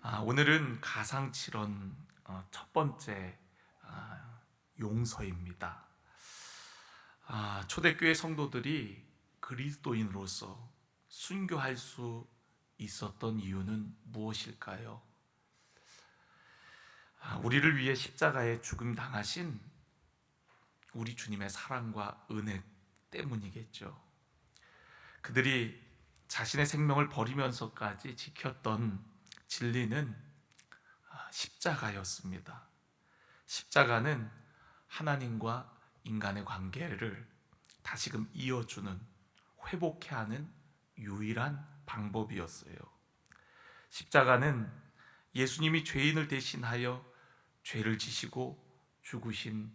오늘은 가상칠언 첫 번째 용서입니다. 초대교회 성도들이 그리스도인으로서 순교할 수 있었던 이유는 무엇일까요? 우리를 위해 십자가에 죽음 당하신 우리 주님의 사랑과 은혜 때문이겠죠. 그들이 자신의 생명을 버리면서까지 지켰던 진리는 십자가였습니다. 십자가는 하나님과 인간의 관계를 다시금 이어주는, 회복해 하는 유일한 방법이었어요. 십자가는 예수님이 죄인을 대신하여 죄를 지시고 죽으신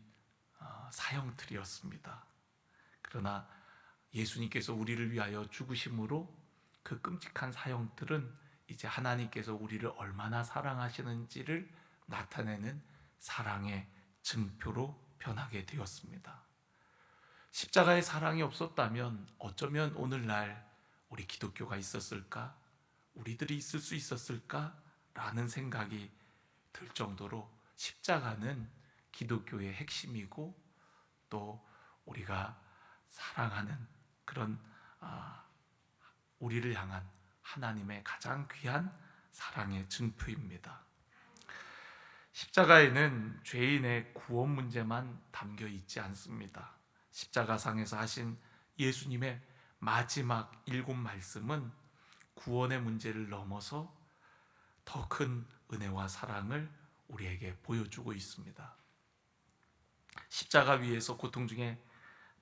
사형틀이었습니다. 그러나 예수님께서 우리를 위하여 죽으심으로 그 끔찍한 사형틀은 이제 하나님께서 우리를 얼마나 사랑하시는지를 나타내는 사랑의 증표로 변하게 되었습니다. 십자가의 사랑이 없었다면 어쩌면 오늘날 우리 기독교가 있었을까? 우리들이 있을 수 있었을까? 라는 생각이 들 정도로 십자가는 기독교의 핵심이고 또 우리가 사랑하는 그런 우리를 향한 하나님의 가장 귀한 사랑의 증표입니다. 십자가에는 죄인의 구원 문제만 담겨 있지 않습니다. 십자가상에서 하신 예수님의 마지막 7 말씀은 구원의 문제를 넘어서 더 큰 은혜와 사랑을 우리에게 보여주고 있습니다. 십자가 위에서 고통 중에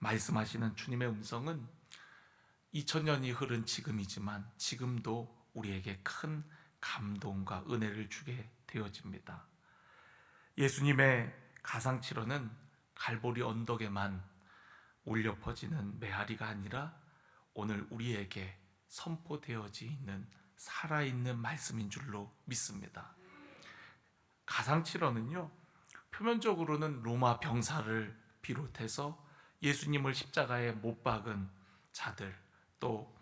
말씀하시는 주님의 음성은 2000년이 흐른 지금이지만 지금도 우리에게 큰 감동과 은혜를 주게 되어집니다. 예수님의 가상칠언은 갈보리 언덕에만 울려 퍼지는 메아리가 아니라 오늘 우리에게 선포되어져 있는 살아있는 말씀인 줄로 믿습니다. 가상칠언은요, 표면적으로는 로마 병사를 비롯해서 예수님을 십자가에 못 박은 자들, 또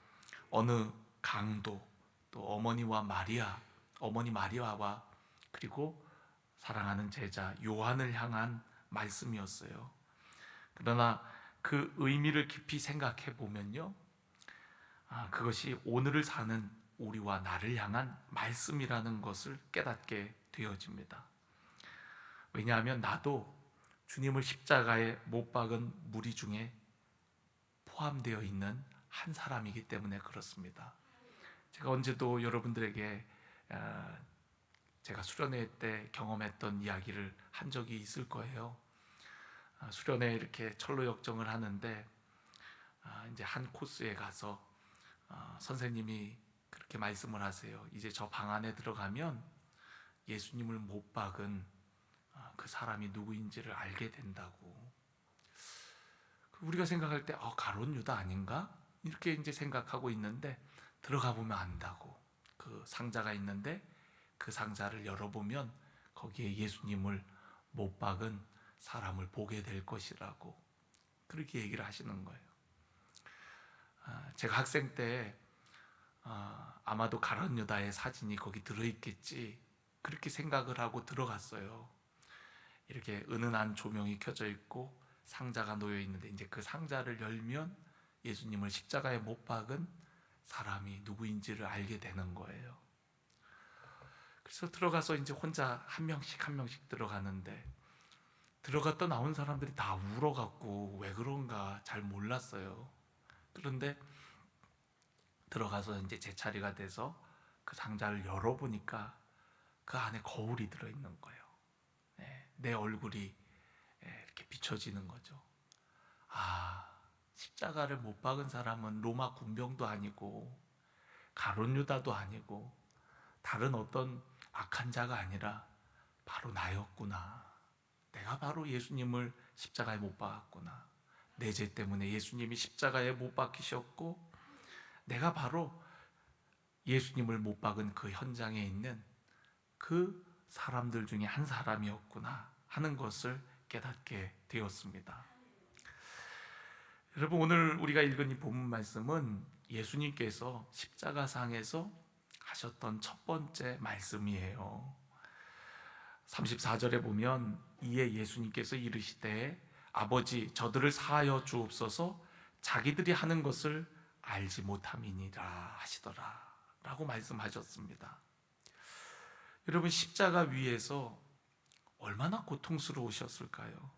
어느 강도, 또 어머니 마리아와 그리고 사랑하는 제자 요한을 향한 말씀이었어요. 그러나 그 의미를 깊이 생각해 보면요, 그것이 오늘을 사는 우리와 나를 향한 말씀이라는 것을 깨닫게 되어집니다. 왜냐하면 나도 주님을 십자가에 못 박은 무리 중에 포함되어 있는 한 사람이기 때문에 그렇습니다. 제가 언제도 여러분들에게 제가 수련회 때 경험했던 이야기를 한 적이 있을 거예요. 수련회 이렇게 철로 역정을 하는데 이제 한 코스에 가서 선생님이 그렇게 말씀을 하세요. 이제 저 방 안에 들어가면 예수님을 못 박은 그 사람이 누구인지를 알게 된다고. 우리가 생각할 때 가룟 유다 아닌가? 이렇게 이제 생각하고 있는데 들어가 보면 안다고. 그 상자가 있는데 그 상자를 열어보면 거기에 예수님을 못 박은 사람을 보게 될 것이라고 그렇게 얘기를 하시는 거예요. 제가 학생 때 아마도 가룟 유다의 사진이 거기 들어있겠지 그렇게 생각을 하고 들어갔어요. 이렇게 은은한 조명이 켜져 있고 상자가 놓여 있는데 이제 그 상자를 열면 예수님을 십자가에 못 박은 사람이 누구인지를 알게 되는 거예요. 그래서 들어가서 이제 혼자 한 명씩 들어가는데 들어갔다 나온 사람들이 다 울어갖고 왜 그런가 잘 몰랐어요. 그런데 들어가서 이제 제 차례가 돼서 그 상자를 열어보니까 그 안에 거울이 들어있는 거예요. 내 얼굴이 이렇게 비춰지는 거죠. 십자가를 못 박은 사람은 로마 군병도 아니고 가룟 유다도 아니고 다른 어떤 악한 자가 아니라 바로 나였구나. 내가 바로 예수님을 십자가에 못 박았구나. 내 죄 때문에 예수님이 십자가에 못 박히셨고 내가 바로 예수님을 못 박은 그 현장에 있는 그 사람들 중에 한 사람이었구나 하는 것을 깨닫게 되었습니다. 여러분, 오늘 우리가 읽은 이 본문 말씀은 예수님께서 십자가상에서 하셨던 첫 번째 말씀이에요. 34절에 보면 이에 예수님께서 이르시되 아버지 저들을 사하여 주옵소서 자기들이 하는 것을 알지 못함이니라 하시더라 라고 말씀하셨습니다. 여러분, 십자가 위에서 얼마나 고통스러우셨을까요?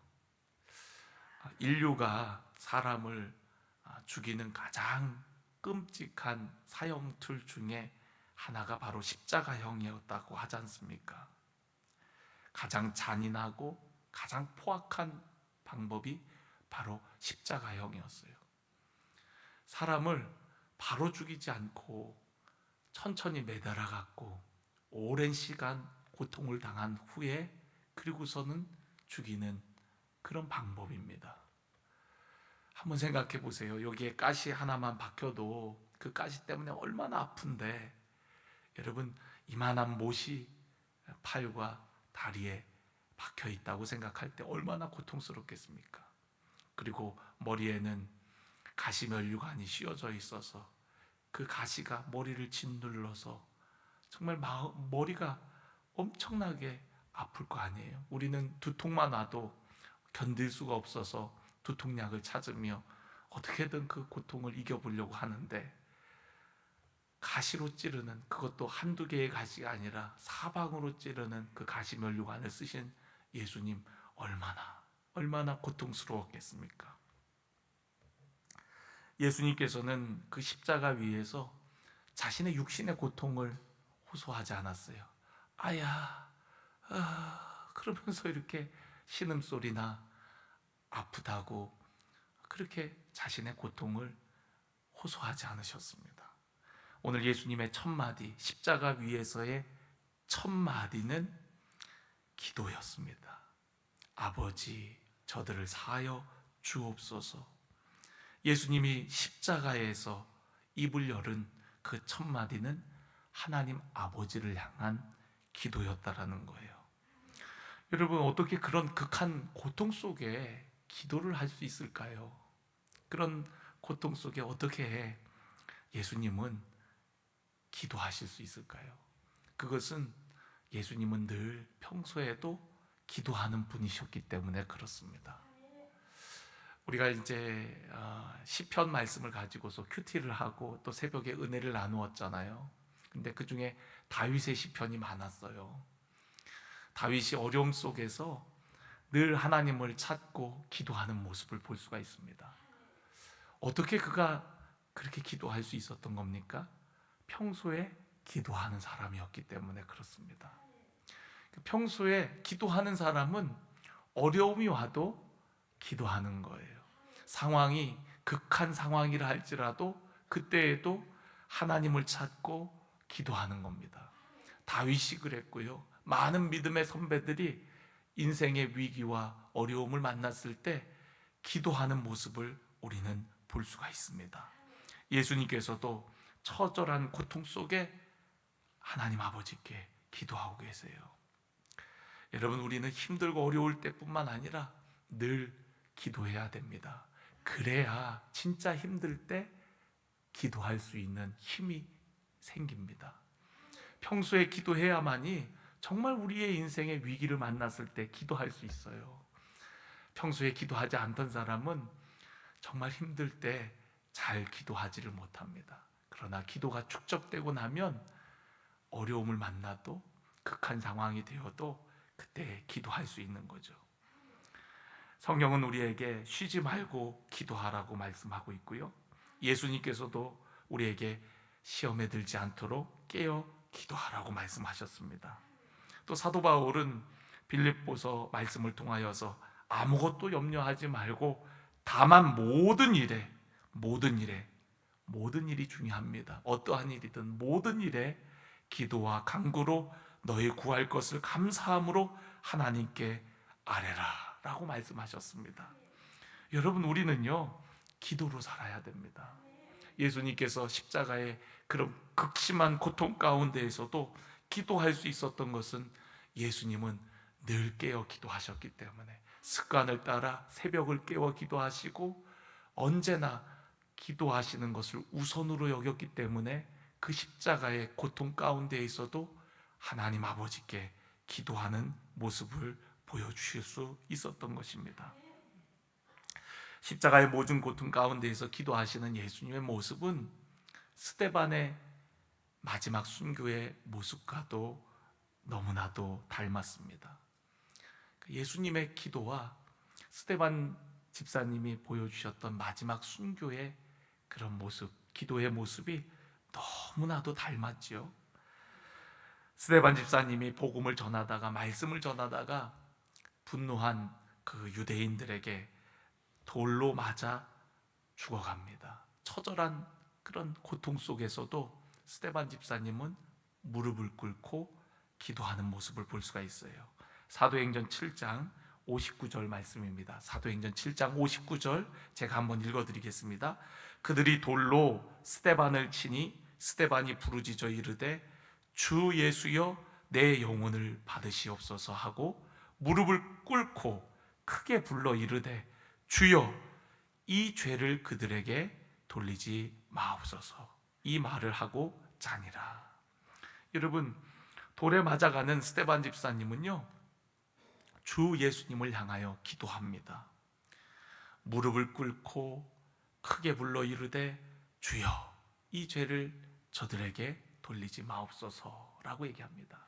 인류가 사람을 죽이는 가장 끔찍한 사형틀 중에 하나가 바로 십자가형이었다고 하지 않습니까? 가장 잔인하고 가장 포악한 방법이 바로 십자가형이었어요. 사람을 바로 죽이지 않고 천천히 매달아 갖고 오랜 시간 고통을 당한 후에 그리고서는 죽이는 그런 방법입니다. 한번 생각해 보세요. 여기에 가시 하나만 박혀도 그 가시 때문에 얼마나 아픈데, 여러분, 이만한 못이 팔과 다리에 박혀 있다고 생각할 때 얼마나 고통스럽겠습니까? 그리고 머리에는 가시면류관이 씌워져 있어서 그 가시가 머리를 짓눌러서 정말 머리가 엄청나게 아플 거 아니에요. 우리는 두통만 와도 견딜 수가 없어서 두통약을 찾으며 어떻게든 그 고통을 이겨보려고 하는데, 가시로 찌르는, 그것도 한두 개의 가시가 아니라 사방으로 찌르는 그 가시면류관을 쓰신 예수님, 얼마나 고통스러웠겠습니까? 예수님께서는 그 십자가 위에서 자신의 육신의 고통을 호소하지 않았어요. 아야, 그러면서 이렇게 신음소리나 아프다고 그렇게 자신의 고통을 호소하지 않으셨습니다. 오늘 예수님의 첫 마디, 십자가 위에서의 첫 마디는 기도였습니다. 아버지 저들을 사하여 주옵소서. 예수님이 십자가에서 입을 열은 그 첫 마디는 하나님 아버지를 향한 기도였다라는 거예요. 여러분, 어떻게 그런 극한 고통 속에 기도를 할 수 있을까요? 그런 고통 속에 어떻게 예수님은 기도하실 수 있을까요? 그것은 예수님은 늘 평소에도 기도하는 분이셨기 때문에 그렇습니다. 우리가 이제 시편 말씀을 가지고서 큐티를 하고 또 새벽에 은혜를 나누었잖아요. 근데 그 중에 다윗의 시편이 많았어요. 다윗이 어려움 속에서 늘 하나님을 찾고 기도하는 모습을 볼 수가 있습니다. 어떻게 그가 그렇게 기도할 수 있었던 겁니까? 평소에 기도하는 사람이었기 때문에 그렇습니다. 평소에 기도하는 사람은 어려움이 와도 기도하는 거예요. 상황이 극한 상황이라 할지라도 그때에도 하나님을 찾고 기도하는 겁니다. 다윗이 그랬고요. 많은 믿음의 선배들이 인생의 위기와 어려움을 만났을 때 기도하는 모습을 우리는 볼 수가 있습니다. 예수님께서도 처절한 고통 속에 하나님 아버지께 기도하고 계세요. 여러분, 우리는 힘들고 어려울 때뿐만 아니라 늘 기도해야 됩니다. 그래야 진짜 힘들 때 기도할 수 있는 힘이 생깁니다. 평소에 기도해야만이 정말 우리의 인생의 위기를 만났을 때 기도할 수 있어요. 평소에 기도하지 않던 사람은 정말 힘들 때 잘 기도하지를 못합니다. 그러나 기도가 축적되고 나면 어려움을 만나도 극한 상황이 되어도 그때 기도할 수 있는 거죠. 성경은 우리에게 쉬지 말고 기도하라고 말씀하고 있고요. 예수님께서도 우리에게 시험에 들지 않도록 깨어 기도하라고 말씀하셨습니다. 또 사도 바울은 빌립보서 말씀을 통하여서 아무것도 염려하지 말고 다만 모든 일이 중요합니다. 어떠한 일이든 모든 일에 기도와 간구로 너희 구할 것을 감사함으로 하나님께 아뢰라 라고 말씀하셨습니다. 여러분, 우리는요 기도로 살아야 됩니다. 예수님께서 십자가의 그런 극심한 고통 가운데에서도 기도할 수 있었던 것은 예수님은 늘 깨어 기도하셨기 때문에 습관을 따라 새벽을 깨워 기도하시고 언제나 기도하시는 것을 우선으로 여겼기 때문에 그 십자가의 고통 가운데에서도 하나님 아버지께 기도하는 모습을 보여주실 수 있었던 것입니다. 십자가의 모든 고통 가운데에서 기도하시는 예수님의 모습은 스데반의 마지막 순교의 모습과도 너무나도 닮았습니다. 예수님의 기도와 스데반 집사님이 보여주셨던 마지막 순교의 그런 모습, 기도의 모습이 너무나도 닮았지요. 스데반 집사님이 복음을 전하다가, 말씀을 전하다가 분노한 그 유대인들에게 돌로 맞아 죽어갑니다. 처절한 그런 고통 속에서도 스데반 집사님은 무릎을 꿇고 기도하는 모습을 볼 수가 있어요. 사도행전 7장 59절 말씀입니다. 사도행전 7장 59절 제가 한번 읽어드리겠습니다. 그들이 돌로 스데반을 치니 스데반이 부르짖어 이르되 주 예수여 내 영혼을 받으시옵소서 하고 무릎을 꿇고 크게 불러 이르되 주여 이 죄를 그들에게 돌리지 마옵소서. 이 말을 하고 자니라. 여러분, 돌에 맞아가는 스데반 집사님은요, 주 예수님을 향하여 기도합니다. 무릎을 꿇고 크게 불러 이르되 주여 이 죄를 저들에게 돌리지 마옵소서라고 얘기합니다.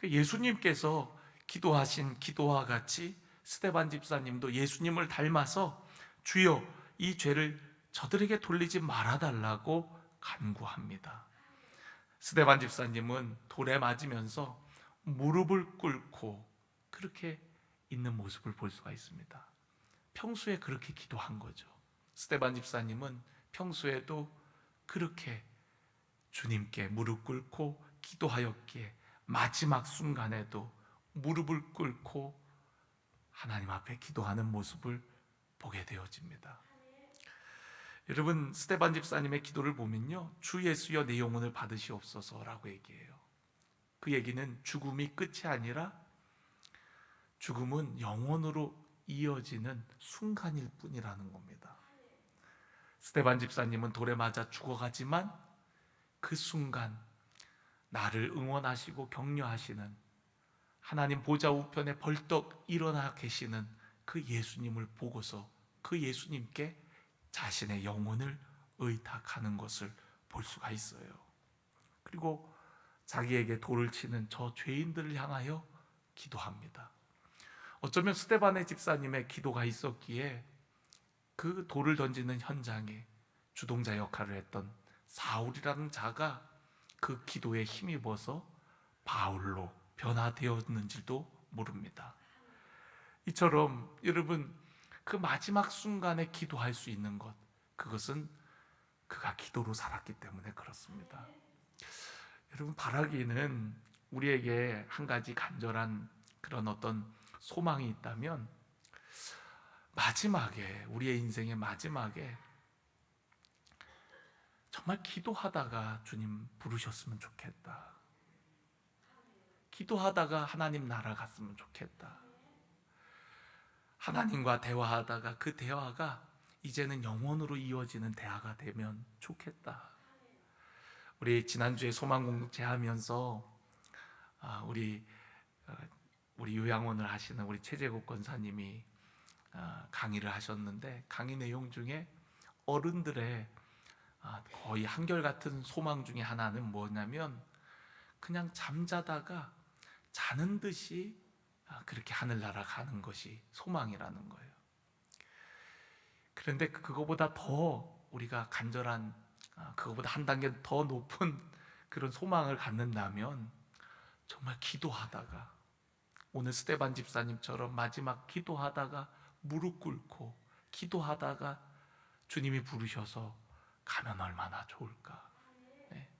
예수님께서 기도하신 기도와 같이 스데반 집사님도 예수님을 닮아서 주여 이 죄를 저들에게 돌리지 말아달라고 간구합니다. 스데반 집사님은 돌에 맞으면서 무릎을 꿇고 그렇게 있는 모습을 볼 수가 있습니다. 평소에 그렇게 기도한 거죠. 스데반 집사님은 평소에도 그렇게 주님께 무릎 꿇고 기도하였기에 마지막 순간에도 무릎을 꿇고 하나님 앞에 기도하는 모습을 보게 되어집니다. 여러분, 스데반 집사님의 기도를 보면요, 주 예수여 내 영혼을 받으시옵소서라고 얘기해요. 그 얘기는 죽음이 끝이 아니라 죽음은 영원으로 이어지는 순간일 뿐이라는 겁니다. 스데반 집사님은 돌에 맞아 죽어가지만 그 순간 나를 응원하시고 격려하시는 하나님 보좌 우편에 벌떡 일어나 계시는 그 예수님을 보고서 그 예수님께 자신의 영혼을 의탁하는 것을 볼 수가 있어요. 그리고 자기에게 돌을 치는 저 죄인들을 향하여 기도합니다. 어쩌면 스데반의 집사님의 기도가 있었기에 그 돌을 던지는 현장에 주동자 역할을 했던 사울이라는 자가 그 기도에 힘입어서 바울로 변화되었는지도 모릅니다. 이처럼 여러분, 그 마지막 순간에 기도할 수 있는 것, 그것은 그가 기도로 살았기 때문에 그렇습니다. 여러분, 바라기는 우리에게 한 가지 간절한 그런 어떤 소망이 있다면 마지막에, 우리의 인생의 마지막에 정말 기도하다가 주님 부르셨으면 좋겠다. 기도하다가 하나님 나라 갔으면 좋겠다. 하나님과 대화하다가 그 대화가 이제는 영원으로 이어지는 대화가 되면 좋겠다. 우리 지난주에 소망공동체 하면서 우리 요양원을 하시는 우리 최재국 권사님이 강의를 하셨는데, 강의 내용 중에 어른들의 거의 한결같은 소망 중에 하나는 뭐냐면 그냥 잠자다가 자는 듯이 그렇게 하늘나라 가는 것이 소망이라는 거예요. 그런데 그거보다 더 우리가 간절한, 그거보다 한 단계 더 높은 그런 소망을 갖는다면 정말 기도하다가, 오늘 스데반 집사님처럼 마지막 기도하다가 무릎 꿇고 기도하다가 주님이 부르셔서 가면 얼마나 좋을까. 네.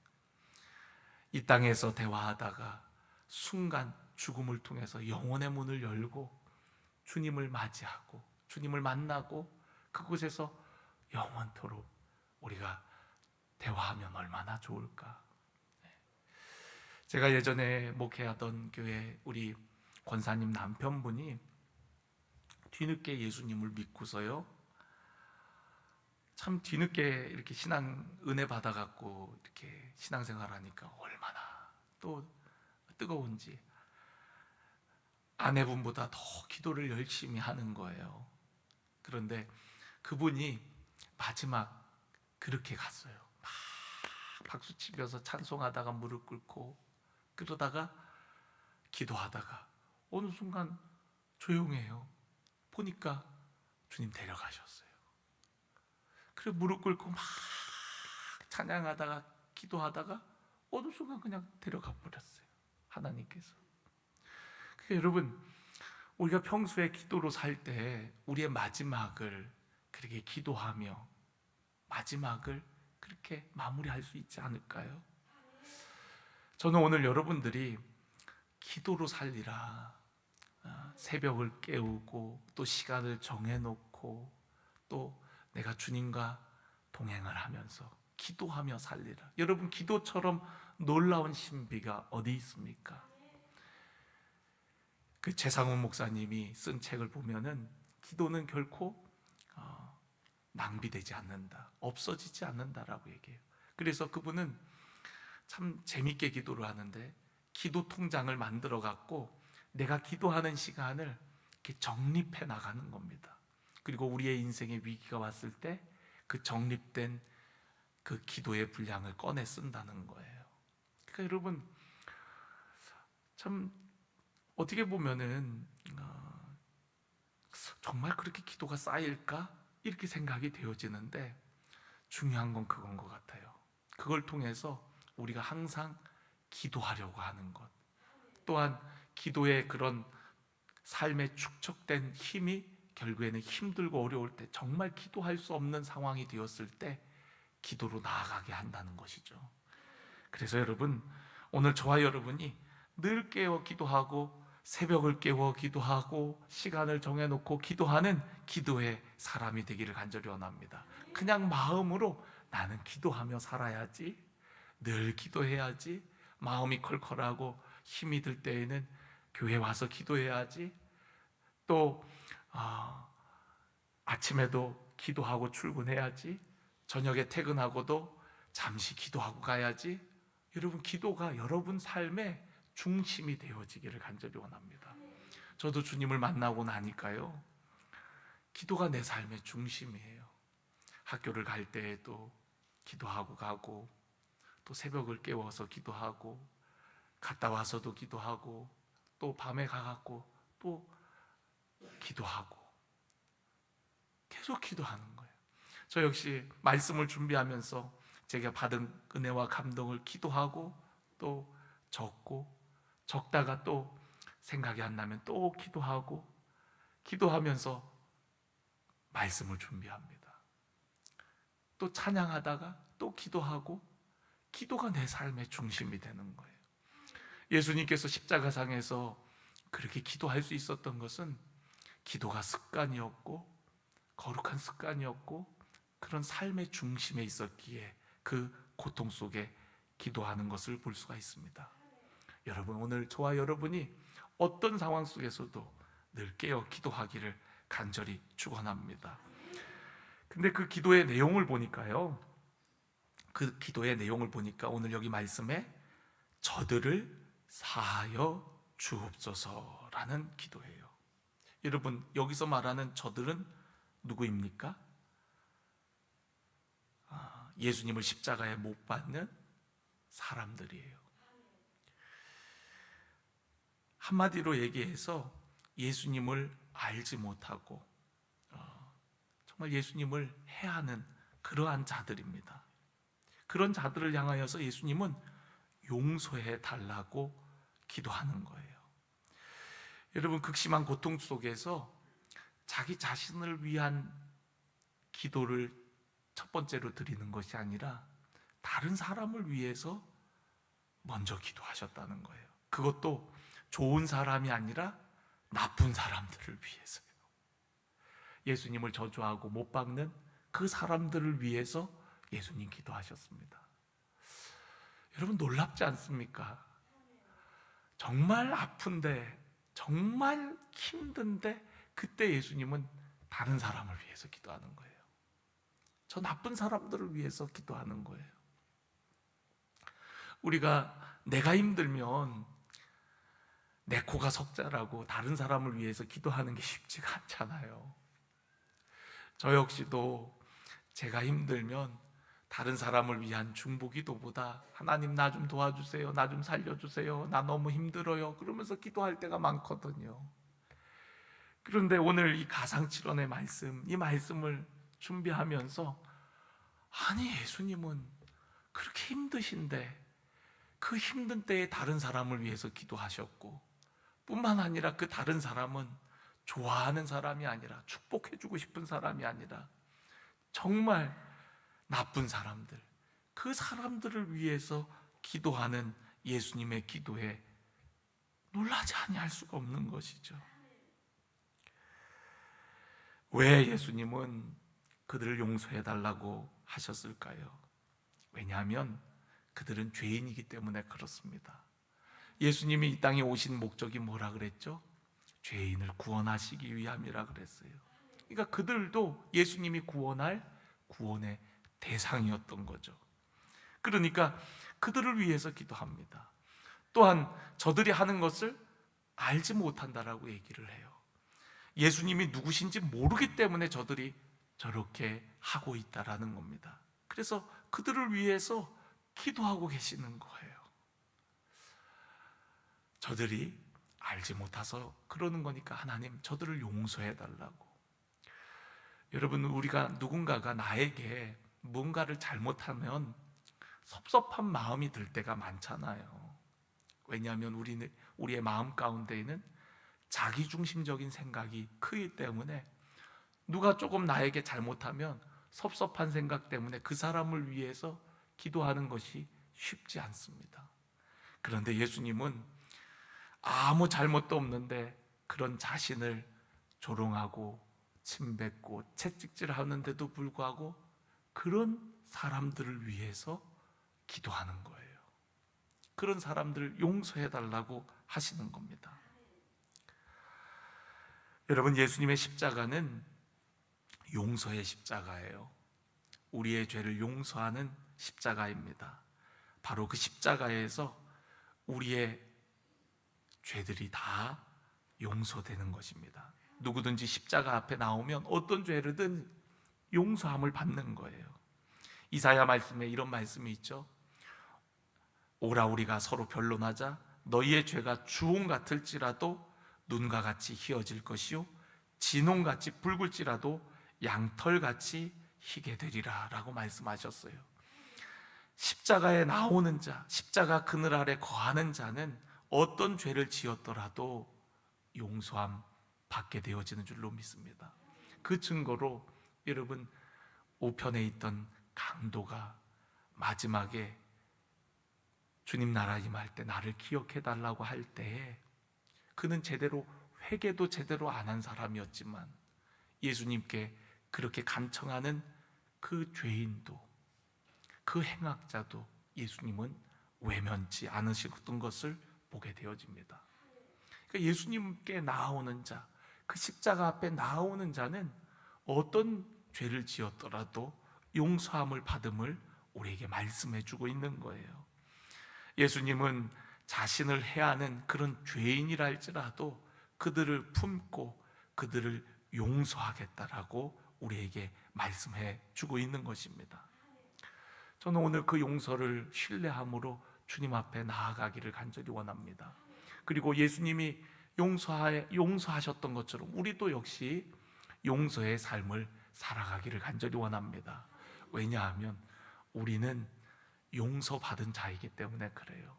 이 땅에서 대화하다가 순간 죽음을 통해서 영혼의 문을 열고 주님을 맞이하고 주님을 만나고 그곳에서 영원토록 우리가 대화하면 얼마나 좋을까. 네. 제가 예전에 목회하던 교회 우리 권사님 남편분이 뒤늦게 예수님을 믿고서요, 참 뒤늦게 이렇게 신앙 은혜 받아갖고 이렇게 신앙생활하니까 얼마나 또 뜨거운지 아내분보다 더 기도를 열심히 하는 거예요. 그런데 그분이 마지막 그렇게 갔어요. 막 박수치면서 찬송하다가 무릎 꿇고 그러다가 기도하다가 어느 순간 조용해요. 보니까 주님 데려가셨어요. 그래 무릎 꿇고 막 찬양하다가 기도하다가 어느 순간 그냥 데려가 버렸어요. 하나님께서. 그러니까 여러분, 우리가 평소에 기도로 살 때 우리의 마지막을 그렇게 기도하며 마지막을 그렇게 마무리할 수 있지 않을까요? 저는 오늘 여러분들이 기도로 살리라, 새벽을 깨우고 또 시간을 정해놓고 또 내가 주님과 동행을 하면서 기도하며 살리라. 여러분, 기도처럼 놀라운 신비가 어디 있습니까? 그 최상훈 목사님이 쓴 책을 보면은 기도는 결코 낭비되지 않는다, 없어지지 않는다라고 얘기해요. 그래서 그분은 참 재밌게 기도를 하는데 기도 통장을 만들어 갖고 내가 기도하는 시간을 이렇게 정립해 나가는 겁니다. 그리고 우리의 인생에 위기가 왔을 때 그 정립된 그 기도의 분량을 꺼내 쓴다는 거예요. 그러니까 여러분, 참 어떻게 보면은 정말 그렇게 기도가 쌓일까? 이렇게 생각이 되어지는데 중요한 건 그건 것 같아요. 그걸 통해서 우리가 항상 기도하려고 하는 것, 또한 기도의 그런 삶에 축적된 힘이 결국에는 힘들고 어려울 때 정말 기도할 수 없는 상황이 되었을 때 기도로 나아가게 한다는 것이죠. 그래서 여러분, 오늘 저와 여러분이 늘 깨어 기도하고 새벽을 깨워 기도하고 시간을 정해놓고 기도하는 기도의 사람이 되기를 간절히 원합니다. 그냥 마음으로 나는 기도하며 살아야지, 늘 기도해야지, 마음이 컬컬하고 힘이 들 때에는 교회 와서 기도해야지, 또 아침에도 기도하고 출근해야지, 저녁에 퇴근하고도 잠시 기도하고 가야지. 여러분, 기도가 여러분 삶의 중심이 되어지기를 간절히 원합니다. 저도 주님을 만나고 나니까요, 기도가 내 삶의 중심이에요. 학교를 갈 때에도 기도하고 가고, 또 새벽을 깨워서 기도하고, 갔다 와서도 기도하고, 또 밤에 가갖고 또 기도하고, 계속 기도하는 거예요. 저 역시 말씀을 준비하면서 제가 받은 은혜와 감동을 기도하고 또 적다가 또 생각이 안 나면 또 기도하고, 기도하면서 말씀을 준비합니다. 또 찬양하다가 또 기도하고, 기도가 내 삶의 중심이 되는 거예요. 예수님께서 십자가상에서 그렇게 기도할 수 있었던 것은 기도가 습관이었고 거룩한 습관이었고 그런 삶의 중심에 있었기에 그 고통 속에 기도하는 것을 볼 수가 있습니다. 여러분, 오늘 저와 여러분이 어떤 상황 속에서도 늘 깨어 기도하기를 간절히 축원합니다. 근데 그 기도의 내용을 보니까요, 그 기도의 내용을 보니까 오늘 여기 말씀에 저들을 사하여 주옵소서라는 기도예요. 여러분, 여기서 말하는 저들은 누구입니까? 예수님을 십자가에 못 박는 사람들이에요. 한마디로 얘기해서 예수님을 알지 못하고 정말 예수님을 해하는 그러한 자들입니다. 그런 자들을 향하여서 예수님은 용서해 달라고 기도하는 거예요. 여러분, 극심한 고통 속에서 자기 자신을 위한 기도를 첫 번째로 드리는 것이 아니라 다른 사람을 위해서 먼저 기도하셨다는 거예요. 그것도 좋은 사람이 아니라 나쁜 사람들을 위해서요. 예수님을 저주하고 못 박는 그 사람들을 위해서 예수님 기도하셨습니다. 여러분, 놀랍지 않습니까? 정말 아픈데, 정말 힘든데 그때 예수님은 다른 사람을 위해서 기도하는 거예요. 저 나쁜 사람들을 위해서 기도하는 거예요. 우리가 내가 힘들면 내 코가 석자라고 다른 사람을 위해서 기도하는 게 쉽지가 않잖아요. 저 역시도 제가 힘들면 다른 사람을 위한 중보기도보다 하나님 나 좀 도와주세요, 나 좀 살려주세요, 나 너무 힘들어요 그러면서 기도할 때가 많거든요. 그런데 오늘 이 가상칠언의 말씀, 이 말씀을 준비하면서 아니 예수님은 그렇게 힘드신데 그 힘든 때에 다른 사람을 위해서 기도하셨고, 뿐만 아니라 그 다른 사람은 좋아하는 사람이 아니라 축복해주고 싶은 사람이 아니라 정말 나쁜 사람들, 그 사람들을 위해서 기도하는 예수님의 기도에 놀라지 아니할 수가 없는 것이죠. 왜 예수님은 그들을 용서해달라고 하셨을까요? 왜냐하면 그들은 죄인이기 때문에 그렇습니다. 예수님이 이 땅에 오신 목적이 뭐라 그랬죠? 죄인을 구원하시기 위함이라 그랬어요. 그러니까 그들도 예수님이 구원할 구원의 대상이었던 거죠. 그러니까 그들을 위해서 기도합니다. 또한 저들이 하는 것을 알지 못한다라고 얘기를 해요. 예수님이 누구신지 모르기 때문에 저들이 저렇게 하고 있다라는 겁니다. 그래서 그들을 위해서 기도하고 계시는 거예요. 저들이 알지 못해서 그러는 거니까 하나님 저들을 용서해 달라고. 여러분, 우리가 누군가가 나에게 뭔가를 잘못하면 섭섭한 마음이 들 때가 많잖아요. 왜냐하면 우리의 마음 가운데에는 자기중심적인 생각이 크기 때문에 누가 조금 나에게 잘못하면 섭섭한 생각 때문에 그 사람을 위해서 기도하는 것이 쉽지 않습니다. 그런데 예수님은 아무 잘못도 없는데 그런 자신을 조롱하고 침뱉고 채찍질하는데도 불구하고 그런 사람들을 위해서 기도하는 거예요. 그런 사람들을 용서해달라고 하시는 겁니다. 여러분, 예수님의 십자가는 용서의 십자가예요. 우리의 죄를 용서하는 십자가입니다. 바로 그 십자가에서 우리의 죄들이 다 용서되는 것입니다. 누구든지 십자가 앞에 나오면 어떤 죄르든 용서함을 받는 거예요. 이사야 말씀에 이런 말씀이 있죠. 오라 우리가 서로 변론하자. 너희의 죄가 주홍 같을지라도 눈과 같이 희어질 것이요 진홍같이 붉을지라도 양털같이 희게 되리라 라고 말씀하셨어요. 십자가에 나오는 자, 십자가 그늘 아래 거하는 자는 어떤 죄를 지었더라도 용서함 받게 되어지는 줄로 믿습니다. 그 증거로 여러분, 우편에 있던 강도가 마지막에 주님 나라 임할 때 나를 기억해 달라고 할 때에 그는 제대로 회개도 제대로 안 한 사람이었지만 예수님께 그렇게 간청하는 그 죄인도, 그 행악자도 예수님은 외면치 않으셨던 것을 보게 되어집니다. 그러니까 예수님께 나아오는 자, 그 십자가 앞에 나아오는 자는 어떤 죄를 지었더라도 용서함을 받음을 우리에게 말씀해 주고 있는 거예요. 예수님은 자신을 해하는 그런 죄인이라 할지라도 그들을 품고 그들을 용서하겠다라고 우리에게 말씀해 주고 있는 것입니다. 저는 오늘 그 용서를 신뢰함으로 주님 앞에 나아가기를 간절히 원합니다. 그리고 예수님이 용서하셨던 것처럼 우리도 역시 용서의 삶을 살아가기를 간절히 원합니다. 왜냐하면 우리는 용서받은 자이기 때문에 그래요.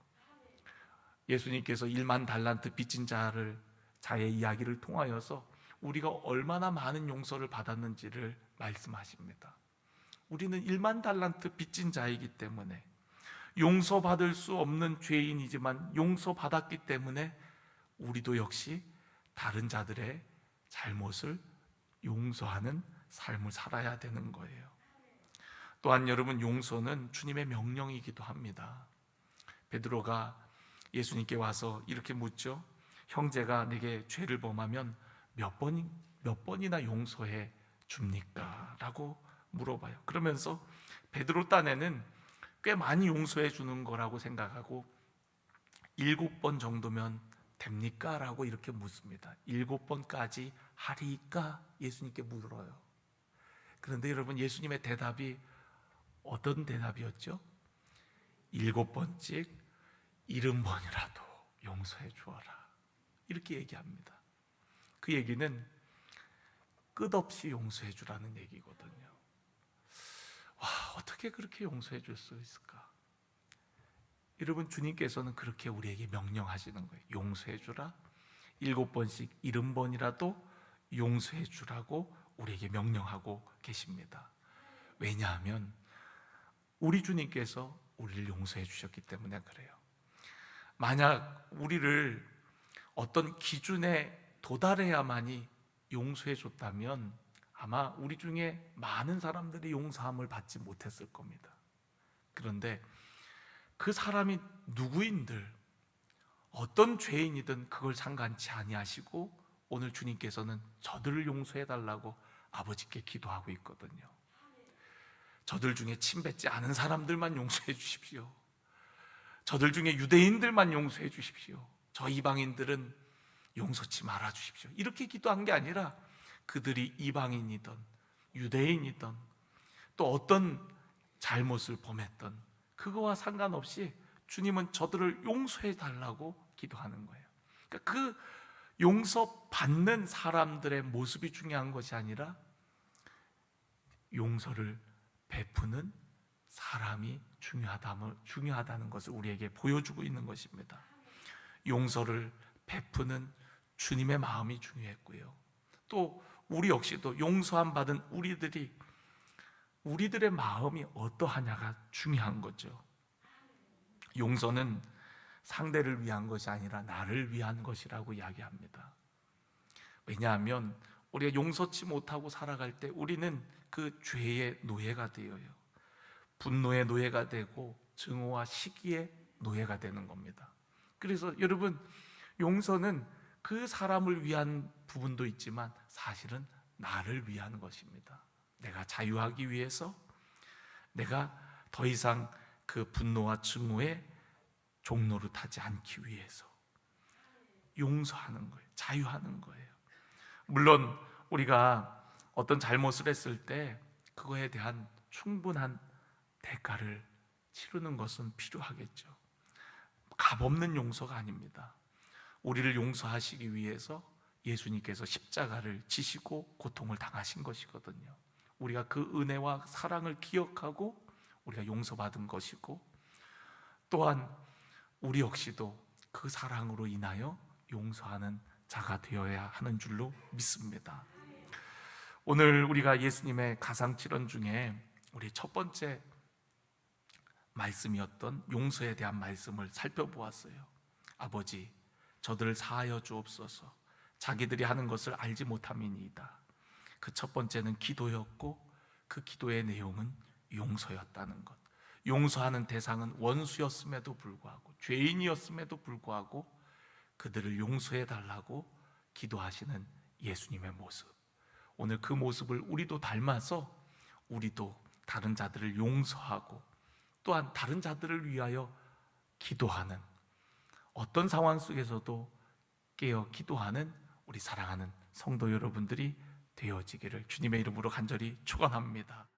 예수님께서 1만 달란트 빚진 자의 이야기를 통하여서 우리가 얼마나 많은 용서를 받았는지를 말씀하십니다. 우리는 1만 달란트 빚진 자이기 때문에 용서받을 수 없는 죄인이지만 용서받았기 때문에 우리도 역시 다른 자들의 잘못을 용서하는 삶을 살아야 되는 거예요. 또한 여러분, 용서는 주님의 명령이기도 합니다. 베드로가 예수님께 와서 이렇게 묻죠. 형제가 내게 죄를 범하면 몇 번이나 용서해 줍니까? 라고 물어봐요. 그러면서 베드로 딴에는 꽤 많이 용서해 주는 거라고 생각하고 7번 정도면 됩니까? 라고 이렇게 묻습니다. 7번까지 하리까? 예수님께 물어요. 그런데 여러분, 예수님의 대답이 어떤 대답이었죠? 7번씩 70번이라도 용서해 주어라, 이렇게 얘기합니다. 그 얘기는 끝없이 용서해 주라는 얘기거든요. 와, 어떻게 그렇게 용서해 줄 수 있을까? 여러분, 주님께서는 그렇게 우리에게 명령하시는 거예요. 용서해 주라. 7번씩 70번이라도 용서해 주라고 우리에게 명령하고 계십니다. 왜냐하면 우리 주님께서 우리를 용서해 주셨기 때문에 그래요. 만약 우리를 어떤 기준에 도달해야만이 용서해 줬다면 아마 우리 중에 많은 사람들이 용서함을 받지 못했을 겁니다. 그런데 그 사람이 누구인들, 어떤 죄인이든 그걸 상관치 아니하시고 오늘 주님께서는 저들을 용서해 달라고 아버지께 기도하고 있거든요. 저들 중에 침 뱉지 않은 사람들만 용서해 주십시오. 저들 중에 유대인들만 용서해 주십시오. 저 이방인들은 용서치 말아 주십시오. 이렇게 기도한 게 아니라 그들이 이방인이든 유대인이든 또 어떤 잘못을 범했던 그거와 상관없이 주님은 저들을 용서해 달라고 기도하는 거예요. 그러니까 그 용서받는 사람들의 모습이 중요한 것이 아니라 용서를 베푸는 사람이 중요하다는 것을 우리에게 보여주고 있는 것입니다. 용서를 베푸는 주님의 마음이 중요했고요. 또 우리 역시도 용서함 받은 우리들의 마음이 어떠하냐가 중요한 거죠. 용서는 상대를 위한 것이 아니라 나를 위한 것이라고 이야기합니다. 왜냐하면 우리가 용서치 못하고 살아갈 때 우리는 그 죄의 노예가 되어요. 분노의 노예가 되고 증오와 시기의 노예가 되는 겁니다. 그래서 여러분, 용서는 그 사람을 위한 부분도 있지만 사실은 나를 위한 것입니다. 내가 자유하기 위해서, 내가 더 이상 그 분노와 증오의 종노릇하지 않기 위해서 용서하는 거예요. 자유하는 거예요. 물론 우리가 어떤 잘못을 했을 때 그거에 대한 충분한 대가를 치르는 것은 필요하겠죠. 값없는 용서가 아닙니다. 우리를 용서하시기 위해서 예수님께서 십자가를 지시고 고통을 당하신 것이거든요. 우리가 그 은혜와 사랑을 기억하고 우리가 용서받은 것이고, 또한 우리 역시도 그 사랑으로 인하여 용서하는 자가 되어야 하는 줄로 믿습니다. 오늘 우리가 예수님의 가상칠언 중에 우리 첫 번째 말씀이었던 용서에 대한 말씀을 살펴보았어요. 아버지, 저들을 사하여 주옵소서. 자기들이 하는 것을 알지 못함이니이다. 그 첫 번째는 기도였고, 그 기도의 내용은 용서였다는 것. 용서하는 대상은 원수였음에도 불구하고, 죄인이었음에도 불구하고 그들을 용서해 달라고 기도하시는 예수님의 모습. 오늘 그 모습을 우리도 닮아서 우리도 다른 자들을 용서하고 또한 다른 자들을 위하여 기도하는, 어떤 상황 속에서도 깨어 기도하는 우리 사랑하는 성도 여러분들이 되어지기를 주님의 이름으로 간절히 축원합니다.